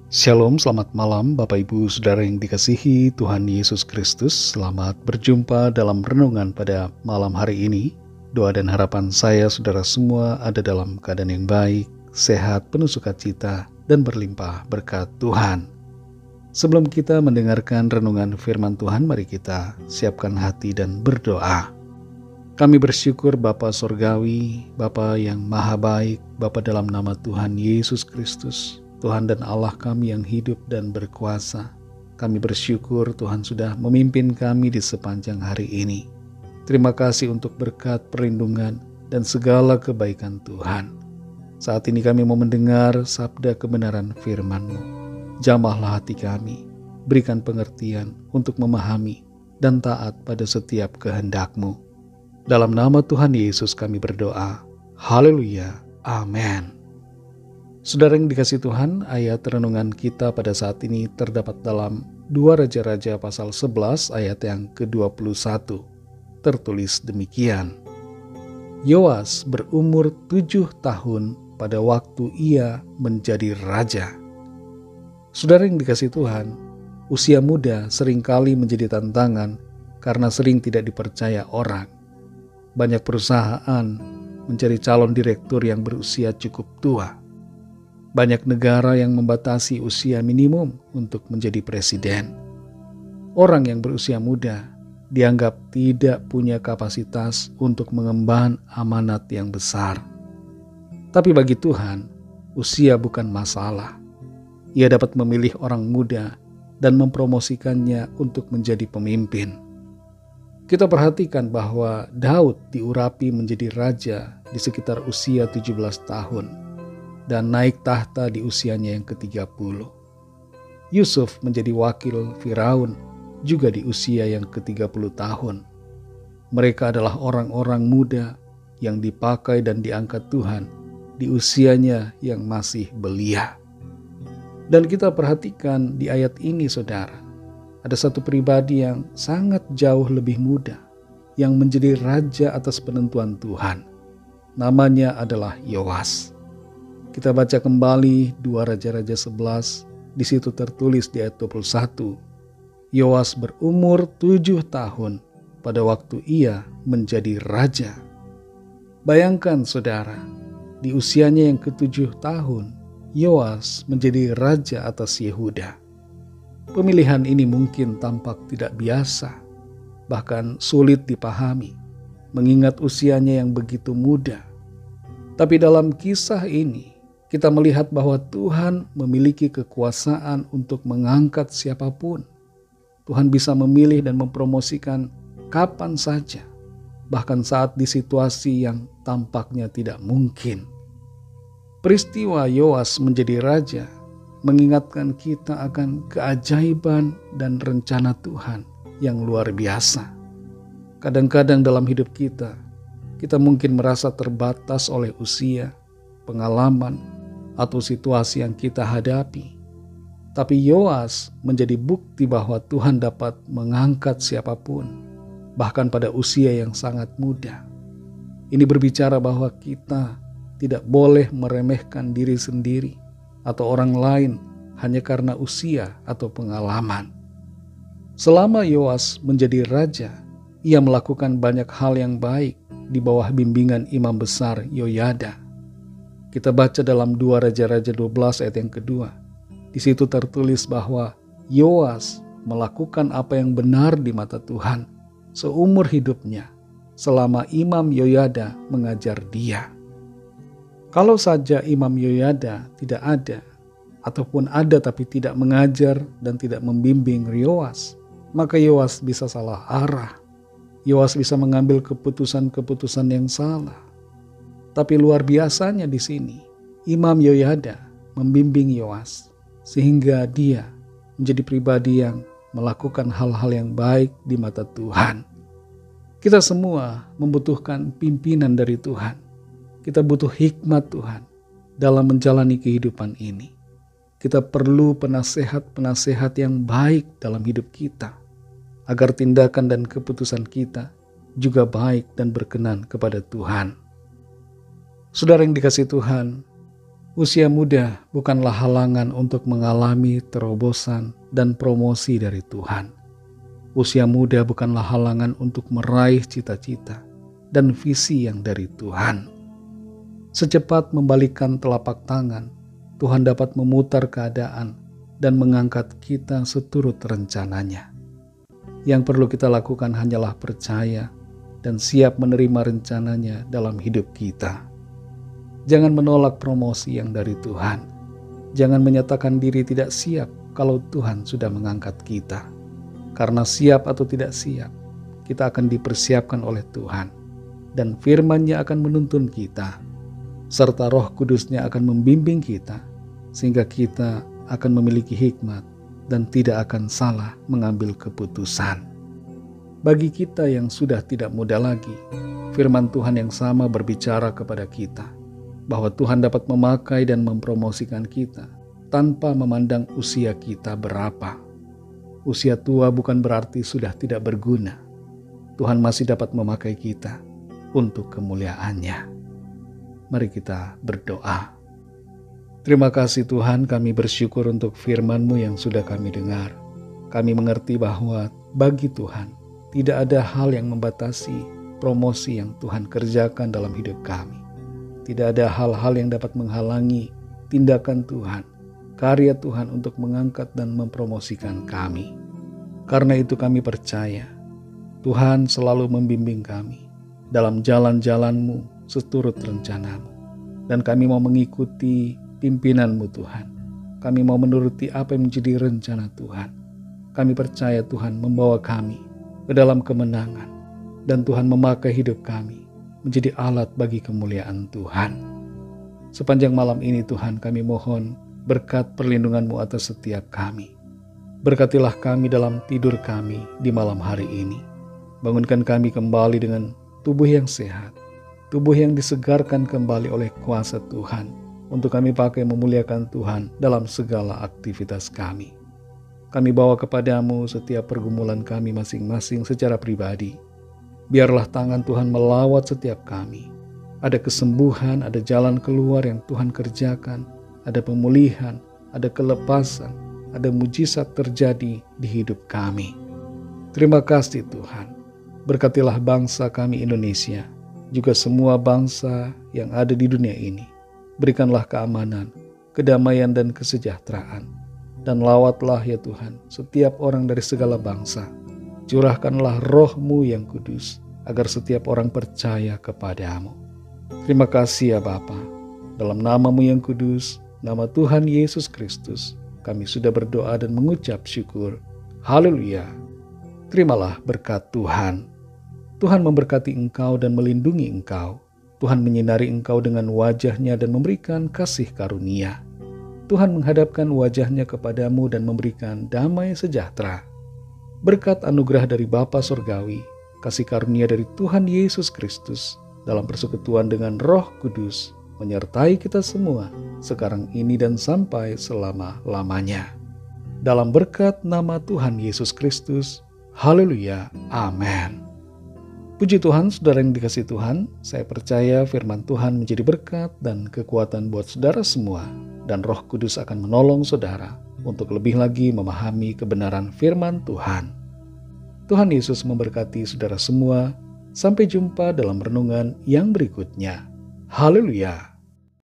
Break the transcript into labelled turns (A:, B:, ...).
A: Shalom, selamat malam Bapak Ibu Saudara yang dikasihi Tuhan Yesus Kristus. Selamat berjumpa dalam renungan pada malam hari ini. Doa dan harapan saya saudara semua ada dalam keadaan yang baik, sehat, penuh sukacita, dan berlimpah berkat Tuhan. Sebelum kita mendengarkan renungan firman Tuhan, mari kita siapkan hati dan berdoa. Kami bersyukur Bapa Sorgawi, Bapa yang maha baik, Bapa dalam nama Tuhan Yesus Kristus, Tuhan dan Allah kami yang hidup dan berkuasa. Kami bersyukur Tuhan sudah memimpin kami di sepanjang hari ini. Terima kasih untuk berkat perlindungan dan segala kebaikan Tuhan. Saat ini kami mau mendengar sabda kebenaran firman-Mu. Jamahlah hati kami, berikan pengertian untuk memahami dan taat pada setiap kehendak-Mu. Dalam nama Tuhan Yesus kami berdoa. Haleluya. Amin. Saudara yang dikasihi Tuhan, ayat renungan kita pada saat ini terdapat dalam 2 Raja-Raja pasal 11 ayat yang ke-21. Tertulis demikian. Yoas berumur 7 tahun pada waktu ia menjadi raja. Saudara yang dikasihi Tuhan, usia muda seringkali menjadi tantangan karena sering tidak dipercaya orang. Banyak perusahaan mencari calon direktur yang berusia cukup tua. Banyak negara yang membatasi usia minimum untuk menjadi presiden. Orang yang berusia muda dianggap tidak punya kapasitas untuk mengemban amanat yang besar. Tapi bagi Tuhan, usia bukan masalah. Ia dapat memilih orang muda dan mempromosikannya untuk menjadi pemimpin. Kita perhatikan bahwa Daud diurapi menjadi raja di sekitar usia 17 tahun. Dan naik tahta di usianya yang ke-30. Yusuf menjadi wakil Firaun juga di usia yang ke-30 tahun. Mereka adalah orang-orang muda yang dipakai dan diangkat Tuhan di usianya yang masih belia. Dan kita perhatikan di ayat ini saudara, ada satu pribadi yang sangat jauh lebih muda yang menjadi raja atas penentuan Tuhan. Namanya adalah Yoas. Kita baca kembali 2 Raja-Raja 11, di situ tertulis di ayat 21. Yoas berumur 7 tahun pada waktu ia menjadi raja. Bayangkan saudara, di usianya yang ke-7 tahun, Yoas menjadi raja atas Yehuda. Pemilihan ini mungkin tampak tidak biasa, bahkan sulit dipahami, mengingat usianya yang begitu muda. Tapi dalam kisah ini, kita melihat bahwa Tuhan memiliki kekuasaan untuk mengangkat siapapun. Tuhan bisa memilih dan mempromosikan kapan saja, bahkan saat di situasi yang tampaknya tidak mungkin. Peristiwa Yoas menjadi raja mengingatkan kita akan keajaiban dan rencana Tuhan yang luar biasa. Kadang-kadang dalam hidup kita mungkin merasa terbatas oleh usia, pengalaman, atau situasi yang kita hadapi. Tapi Yoas menjadi bukti bahwa Tuhan dapat mengangkat siapapun, bahkan pada usia yang sangat muda. Ini berbicara bahwa kita tidak boleh meremehkan diri sendiri atau orang lain hanya karena usia atau pengalaman. Selama Yoas menjadi raja, ia melakukan banyak hal yang baik di bawah bimbingan imam besar Yoyada. Kita baca dalam 2 Raja-Raja 12 ayat yang kedua. Di situ tertulis bahwa Yoas melakukan apa yang benar di mata Tuhan seumur hidupnya selama Imam Yoyada mengajar dia. Kalau saja Imam Yoyada tidak ada, ataupun ada tapi tidak mengajar dan tidak membimbing Yoas, maka Yoas bisa salah arah. Yoas bisa mengambil keputusan-keputusan yang salah. Tapi luar biasanya di sini, Imam Yoyada membimbing Yoas sehingga dia menjadi pribadi yang melakukan hal-hal yang baik di mata Tuhan. Kita semua membutuhkan pimpinan dari Tuhan. Kita butuh hikmat Tuhan dalam menjalani kehidupan ini. Kita perlu penasehat-penasehat yang baik dalam hidup kita, agar tindakan dan keputusan kita juga baik dan berkenan kepada Tuhan. Saudara yang dikasihi Tuhan, Usia muda bukanlah halangan untuk mengalami terobosan dan promosi dari Tuhan. Usia muda bukanlah halangan untuk meraih cita-cita dan visi yang dari Tuhan. Secepat membalikkan telapak tangan, Tuhan dapat memutar keadaan dan mengangkat kita seturut rencananya. Yang perlu kita lakukan hanyalah percaya dan siap menerima rencananya dalam hidup kita. Jangan menolak promosi yang dari Tuhan. Jangan menyatakan diri tidak siap kalau Tuhan sudah mengangkat kita. Karena siap atau tidak siap, kita akan dipersiapkan oleh Tuhan. Dan firman-Nya akan menuntun kita. Serta Roh Kudus-Nya akan membimbing kita. Sehingga kita akan memiliki hikmat dan tidak akan salah mengambil keputusan. Bagi kita yang sudah tidak muda lagi, firman Tuhan yang sama berbicara kepada kita bahwa Tuhan dapat memakai dan mempromosikan kita tanpa memandang usia kita berapa. Usia tua bukan berarti sudah tidak berguna. Tuhan masih dapat memakai kita untuk kemuliaan-Nya. Mari kita berdoa. Terima kasih Tuhan, kami bersyukur untuk firman-Mu yang sudah kami dengar. Kami mengerti bahwa bagi Tuhan tidak ada hal yang membatasi promosi yang Tuhan kerjakan dalam hidup kami. Tidak ada hal-hal yang dapat menghalangi tindakan Tuhan, karya Tuhan untuk mengangkat dan mempromosikan kami. Karena itu kami percaya, Tuhan selalu membimbing kami dalam jalan-jalan-Mu seturut rencana-Mu. Dan kami mau mengikuti pimpinan-Mu Tuhan. Kami mau menuruti apa yang menjadi rencana Tuhan. Kami percaya Tuhan membawa kami ke dalam kemenangan. Dan Tuhan memakai hidup kami menjadi alat bagi kemuliaan Tuhan. Sepanjang malam ini Tuhan kami mohon berkat perlindungan-Mu atas setiap kami. Berkatilah kami dalam tidur kami di malam hari ini. Bangunkan kami kembali dengan tubuh yang sehat, tubuh yang disegarkan kembali oleh kuasa Tuhan, untuk kami pakai memuliakan Tuhan dalam segala aktivitas kami. Kami bawa kepadamu setiap pergumulan kami masing-masing secara pribadi. Biarlah tangan Tuhan melawat setiap kami. Ada kesembuhan, ada jalan keluar yang Tuhan kerjakan, ada pemulihan, ada kelepasan, ada mujizat terjadi di hidup kami. Terima kasih Tuhan. Berkatilah bangsa kami Indonesia, juga semua bangsa yang ada di dunia ini. Berikanlah keamanan, kedamaian dan kesejahteraan. Dan lawatlah ya Tuhan setiap orang dari segala bangsa. Curahkanlah Roh-Mu yang kudus, agar setiap orang percaya kepadamu. Terima kasih ya Bapa. Dalam nama-Mu yang kudus, nama Tuhan Yesus Kristus, kami sudah berdoa dan mengucap syukur. Haleluya. Terimalah berkat Tuhan. Tuhan memberkati engkau dan melindungi engkau. Tuhan menyinari engkau dengan wajah-Nya dan memberikan kasih karunia. Tuhan menghadapkan wajah-Nya kepadamu dan memberikan damai sejahtera. Berkat anugerah dari Bapa Surgawi, kasih karunia dari Tuhan Yesus Kristus, dalam persekutuan dengan Roh Kudus, menyertai kita semua, sekarang ini dan sampai selama-lamanya. Dalam berkat nama Tuhan Yesus Kristus, haleluya, amin. Puji Tuhan, saudara yang dikasihi Tuhan, saya percaya firman Tuhan menjadi berkat dan kekuatan buat saudara semua, dan Roh Kudus akan menolong saudara untuk lebih lagi memahami kebenaran firman Tuhan. Tuhan Yesus memberkati saudara semua. Sampai jumpa dalam renungan yang berikutnya. Haleluya.